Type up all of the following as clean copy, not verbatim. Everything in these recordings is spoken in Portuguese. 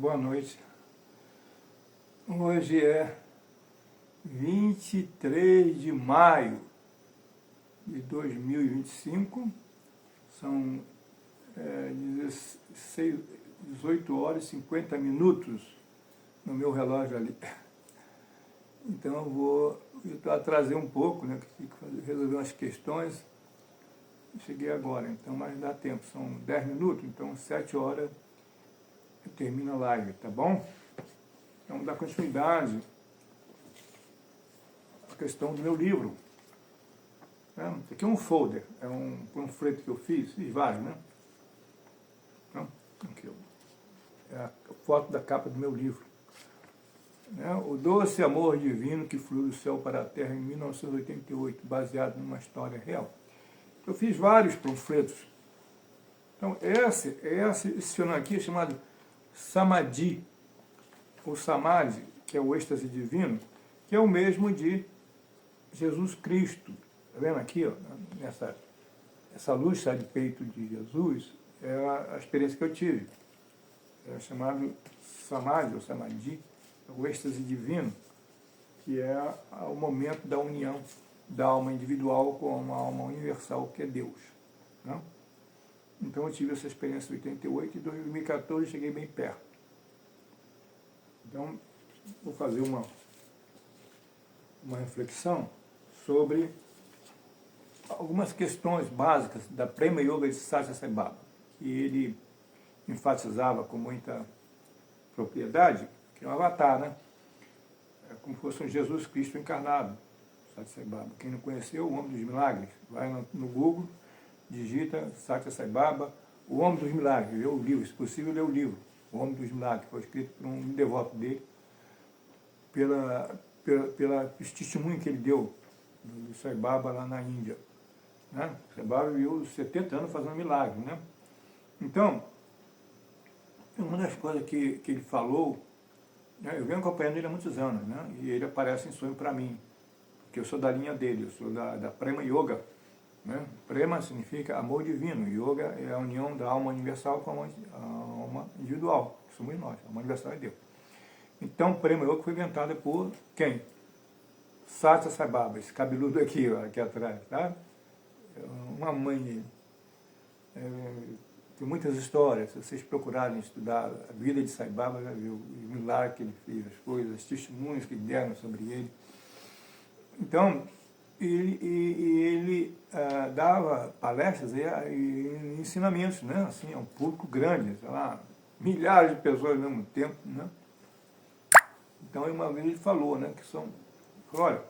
Boa noite. Hoje é 23 de maio de 2025, são 18 horas e 50 minutos no meu relógio ali. Então eu atrasei um pouco, né, que resolver umas questões, cheguei agora, então mas dá tempo, são 10 minutos, então 7 horas eu termino a live, tá bom? Então vamos dar continuidade à questão do meu livro. Esse aqui é um folder, é um panfleto que eu fiz vários, né? Então, aqui, é a foto da capa do meu livro. O doce amor divino que flui do céu para a terra em 1988, baseado numa história real. Eu fiz vários panfletos. Então, esse fenômeno aqui é chamado Samadhi, ou Samadhi, que é o êxtase divino, que é o mesmo de Jesus Cristo. Está vendo aqui, ó, essa luz sai do peito de Jesus, é a experiência que eu tive. É chamado Samadhi, ou Samadhi, o êxtase divino, que é o momento da união da alma individual com uma alma universal, que é Deus. Né? Então eu tive essa experiência em 88 e em 2014 cheguei bem perto. Então, vou fazer uma reflexão sobre algumas questões básicas da Prema Yoga de Satya Sai Baba, que ele enfatizava com muita propriedade, que é um avatar, né? É como se fosse um Jesus Cristo encarnado, Satya Sai Baba. Quem não conheceu, o Homem dos Milagres, vai no Google, digita Satya Sai Baba, o Homem dos Milagres, lê o livro, se possível, lê o livro, o Homem dos Milagres, que foi escrito por um devoto dele, pelo testemunho que ele deu do Sai Baba lá na Índia. Né? O Sai Baba viveu 70 anos fazendo milagre. Né? Então, uma das coisas que ele falou, né, eu venho acompanhando ele há muitos anos, né, e ele aparece em sonho para mim, porque eu sou da linha dele, eu sou da Prema Yoga. Né? Prema significa amor divino, Yoga é a união da alma universal com a alma individual, que somos nós, a alma universal é Deus. Então, Prema Yoga foi inventada por quem? Satya Sai Baba, esse cabeludo aqui, ó, aqui atrás, tá? Uma mãe dele. Tem muitas histórias, se vocês procurarem estudar a vida de Sai Baba, já viu os milagres que ele fez, as coisas, os testemunhos que deram sobre ele. Então, ele dava palestras e ensinamentos, né? Assim, a um público grande, sei lá, milhares de pessoas ao mesmo tempo, né? Então, uma vez ele falou, né, que olha,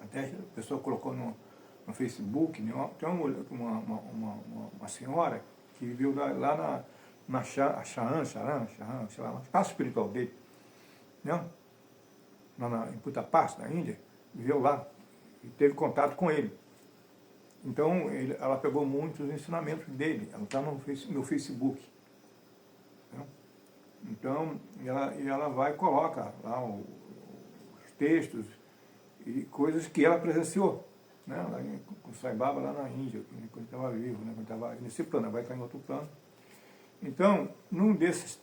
até a pessoa colocou no Facebook, né, tem uma senhora que viveu lá na Charan, sei lá, na casa espiritual dele, né, em Putapás, na Índia, viveu lá e teve contato com ele. Então, ela pegou muitos ensinamentos dele, ela está no meu Facebook. Né? Então, ela vai e coloca lá os textos e coisas que ela presenciou, né? Lá com o Sai Baba lá na Índia, quando estava vivo, né? Quando estava nesse plano, vai estar em outro plano. Então, dessas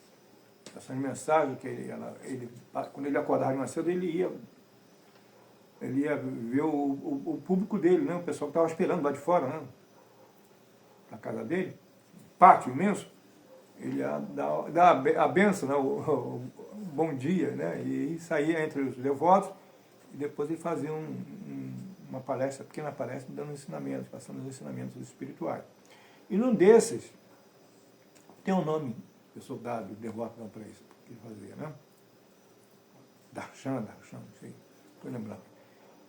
mensagens que quando ele acordava mais cedo, ele ia ver o público dele, né? O pessoal que estava esperando lá de fora, né? Na casa dele, pátio imenso, ele ia dar a benção, né? o bom dia, né? E saía entre os devotos, e depois ele fazia uma palestra, pequena palestra, dando ensinamentos, passando os ensinamentos espirituais. E num desses, tem um nome, eu sou dado, devoto não para isso, que ele fazia, né? Darshan, não sei, estou lembrando.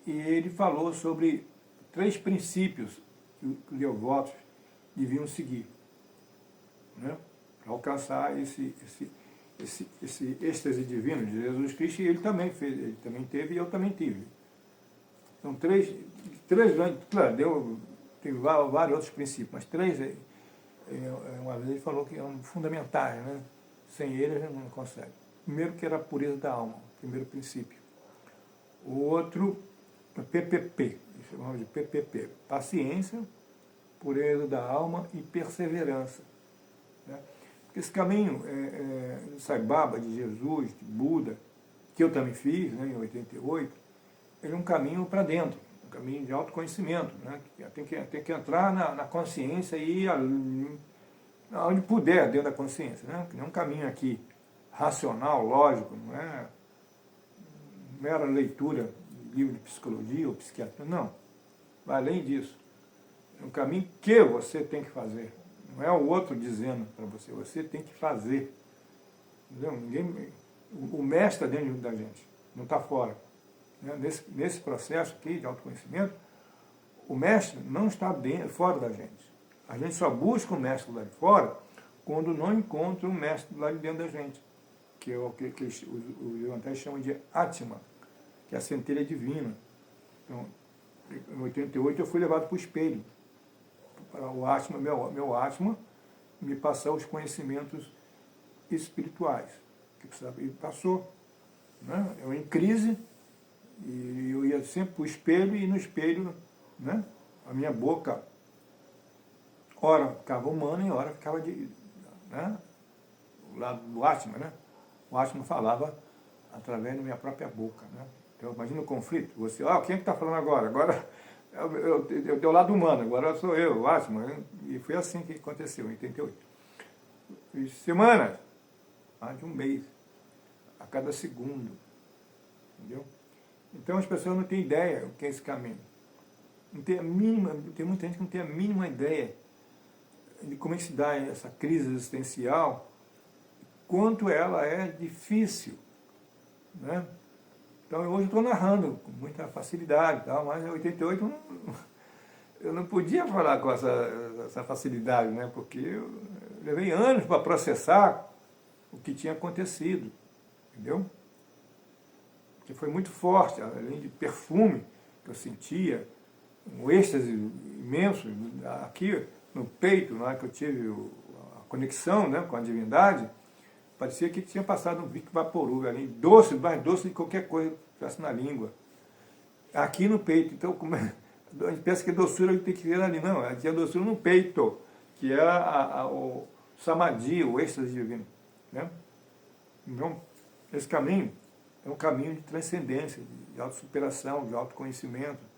E ele falou sobre 3 princípios que os devotos deviam seguir, né? Para alcançar esse êxtase divino de Jesus Cristo, e ele também teve e eu também tive. São 3 grandes, claro, tem vários outros princípios, mas 3, uma vez ele falou que eram fundamentais, né? Sem ele a gente não consegue. Primeiro, que era a pureza da alma, primeiro princípio. O outro, PPP, chamamos de PPP, paciência, pureza da alma e perseverança. Né? Esse caminho Sai Baba, de Jesus, de Buda, que eu também fiz, né, em 88, ele é um caminho para dentro, um caminho de autoconhecimento, né? Tem que entrar na consciência e aonde puder dentro da consciência, né? Que não é um caminho aqui racional, lógico, não é mera leitura de livro de psicologia ou psiquiatria, não. Vai além disso. É um caminho que você tem que fazer. Não é o outro dizendo para você, você tem que fazer. Entendeu? O mestre está dentro da gente, não está fora. Né? Nesse processo aqui de autoconhecimento, o mestre não está fora da gente. A gente só busca o mestre lá de fora quando não encontra o mestre lá de dentro da gente, que é o que os levantares chamam de Atma, que é a centelha divina. Então, em 88 eu fui levado para o espelho, para o Atma, meu Atma, me passar os conhecimentos espirituais, que precisava, e passou. Né? Eu em crise, e eu ia sempre para o espelho, e no espelho, né, a minha boca, ora ficava humana e ora ficava né, o lado do Atma, né? O Atma falava através da minha própria boca. Né? Então, imagina o conflito. Você, quem é que está falando agora? Agora eu tenho o lado humano, agora sou eu, o Atma. E foi assim que aconteceu, em 88. E semanas, mais de um mês, a cada segundo. Entendeu? Então as pessoas não têm ideia o que é esse caminho. Não tem muita gente que não tem a mínima ideia de como é que se dá essa crise existencial, quanto ela é difícil. Né? Então hoje eu estou narrando com muita facilidade, mas em 88 eu não podia falar com essa facilidade, né? Porque eu levei anos para processar o que tinha acontecido. Entendeu? Que foi muito forte, além de perfume que eu sentia, um êxtase imenso aqui no peito, na hora que eu tive a conexão, né, com a divindade, parecia que tinha passado um Vic Vaporub ali, doce, mais doce de qualquer coisa que tivesse na língua. Aqui no peito, então, a gente pensa que a doçura tem que vir ali, não, ela tinha doçura no peito, que é o samadhi, o êxtase divino. Né? Então, esse caminho é um caminho de transcendência, de autossuperação, de autoconhecimento,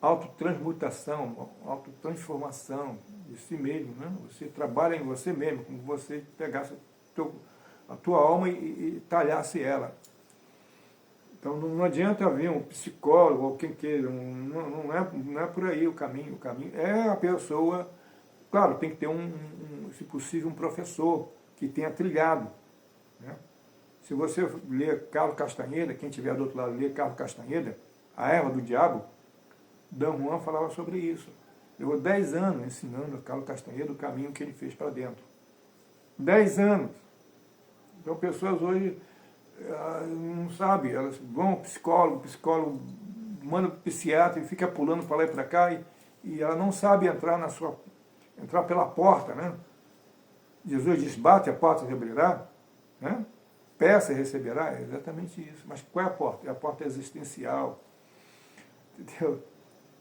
autotransmutação, autotransformação de si mesmo. Né? Você trabalha em você mesmo, como você pegasse a tua alma e talhasse ela. Então não adianta vir um psicólogo ou quem queira, não é por aí o caminho. O caminho é a pessoa, claro, tem que ter se possível, um professor que tenha trilhado. Né? Se você ler Carlos Castaneda, quem estiver do outro lado ler Carlos Castaneda, A Erva do Diabo, Dan Juan falava sobre isso. Levou 10 anos ensinando a Carlos Castaneda o caminho que ele fez para dentro. 10 anos. Então pessoas hoje não sabem, elas vão ao psicólogo manda para o psiquiatra e fica pulando para lá e para cá e ela não sabe entrar pela porta. Né? Jesus diz, bate, a porta se abrirá. Né? Peça e receberá, é exatamente isso. Mas qual é a porta? É a porta existencial. Entendeu?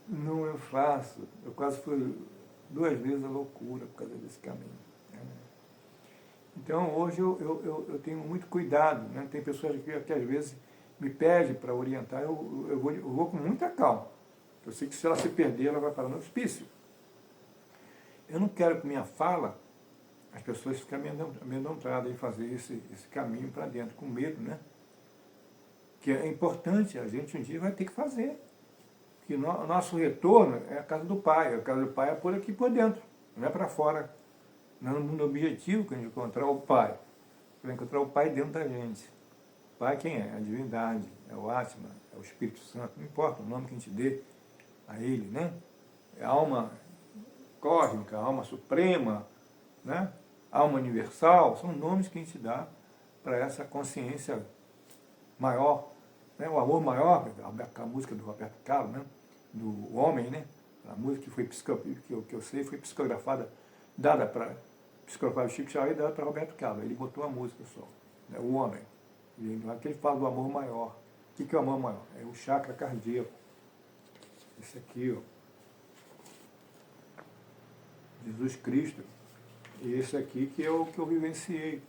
Não é fácil. Eu quase fui 2 vezes a loucura por causa desse caminho. Né? Então, hoje eu tenho muito cuidado. Né? Tem pessoas que às vezes me pedem para orientar, eu vou com muita calma. Eu sei que se ela se perder, ela vai parar no hospício. Eu não quero que minha fala as pessoas ficam amedrontadas em fazer esse caminho para dentro, com medo, né? Que é importante, a gente um dia vai ter que fazer. Porque o nosso retorno é a casa do Pai. A casa do Pai é por aqui por dentro, não é para fora. Não é no mundo objetivo que a gente encontrar o Pai. Vai encontrar o Pai dentro da gente. O Pai quem é? A divindade, é o Atma, é o Espírito Santo, não importa o nome que a gente dê a Ele, né? É a alma cósmica, a alma suprema, né? Alma universal, são nomes que a gente dá para essa consciência maior, né? O amor maior, a música do Roberto Carlos, né? Do homem, né? A música que foi que eu sei foi psicografada, psicografada do Chico Xavier, dada para Roberto Carlos. Ele botou a música só, né? O homem. E aqui ele fala do amor maior. O que é o amor maior? É o chakra cardíaco. Esse aqui, ó. Jesus Cristo. E esse aqui que é o que eu vivenciei.